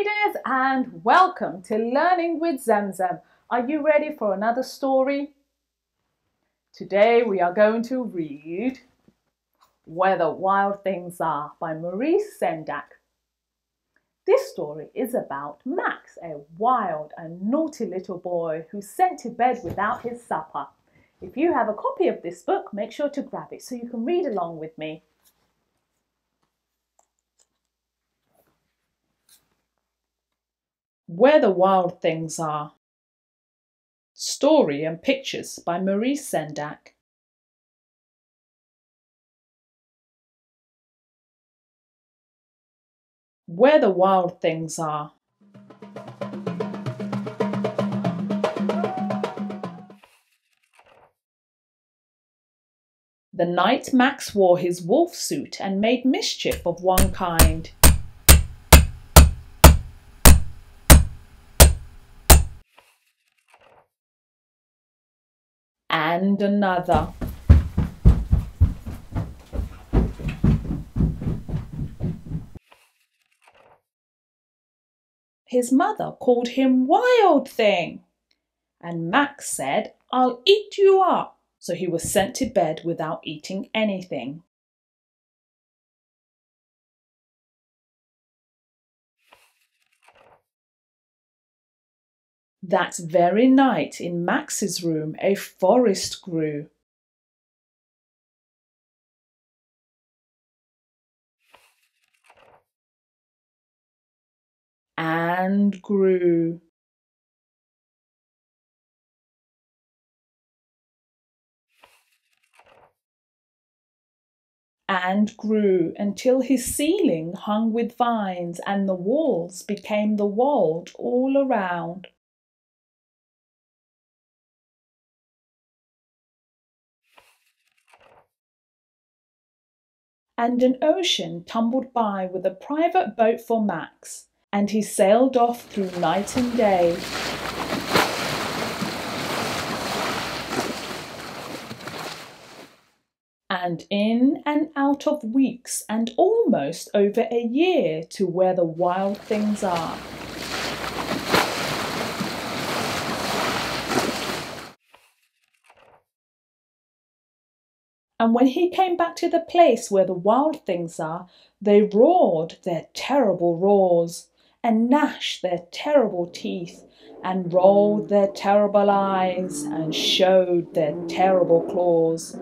readers, and welcome to Learning with Zamzam. Are you ready for another story? Today we are going to read Where the Wild Things Are by Maurice Sendak. This story is about Max, a wild and naughty little boy who's sent to bed without his supper. If you have a copy of this book, make sure to grab it so you can read along with me. Where the Wild Things Are. Story and pictures by Maurice Sendak. Where the Wild Things Are. The night Max wore his wolf suit and made mischief of one kind. And another. His mother called him Wild Thing, and Max said, "I'll eat you up." So he was sent to bed without eating anything. That very night in Max's room a forest grew. And grew. And grew until his ceiling hung with vines and the walls became the wold all around. And an ocean tumbled by with a private boat for Max, and he sailed off through night and day. And in and out of weeks and almost over a year to where the wild things are. And when he came back to the place where the wild things are, they roared their terrible roars, and gnashed their terrible teeth, and rolled their terrible eyes, and showed their terrible claws.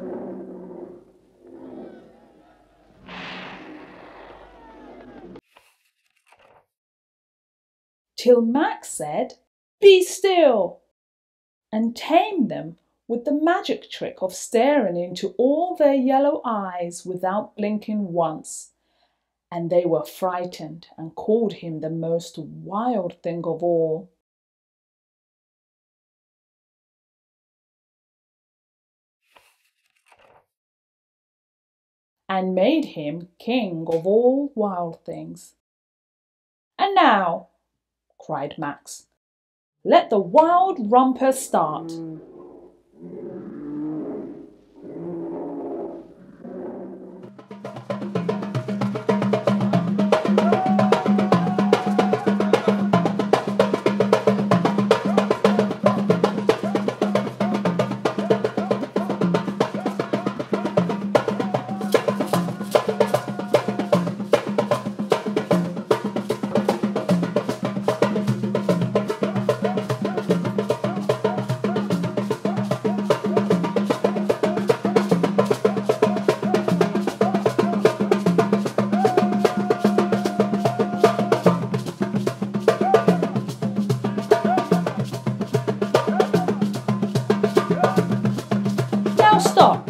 Till Max said, "Be still," and tamed them with the magic trick of staring into all their yellow eyes without blinking once. And they were frightened and called him the most wild thing of all. And made him king of all wild things. "And now," cried Max, "let the wild rumpus start." "Now stop,"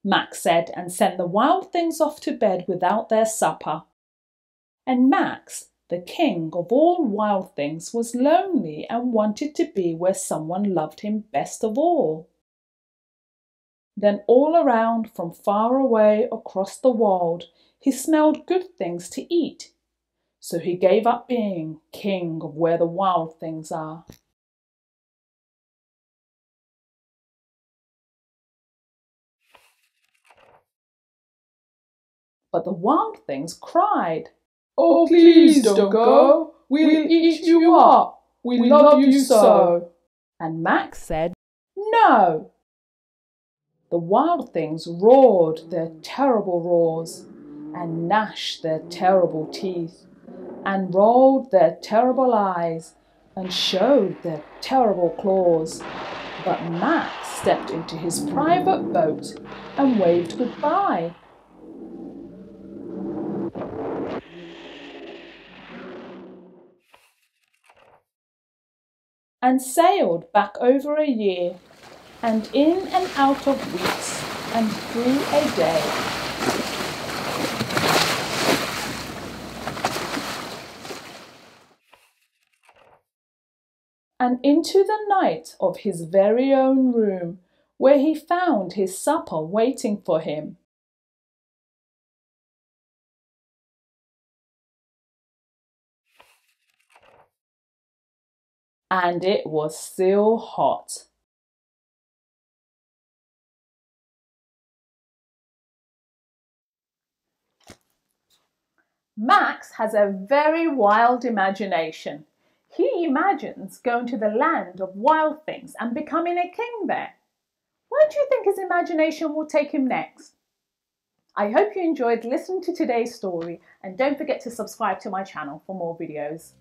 Max said, and sent the wild things off to bed without their supper. And Max, the king of all wild things, was lonely and wanted to be where someone loved him best of all. Then all around, from far away across the world, he smelled good things to eat. So he gave up being king of where the wild things are. But the wild things cried, "Oh, please don't go. We'll eat you up. We love you so. And Max said, no. The wild things roared their terrible roars, and gnashed their terrible teeth, and rolled their terrible eyes, and showed their terrible claws. But Max stepped into his private boat and waved goodbye. And sailed back over a year, and in and out of weeks, and through a day. And into the night of his very own room, where he found his supper waiting for him. And it was still hot. Max has a very wild imagination. He imagines going to the land of wild things and becoming a king there. Where do you think his imagination will take him next? I hope you enjoyed listening to today's story, and don't forget to subscribe to my channel for more videos.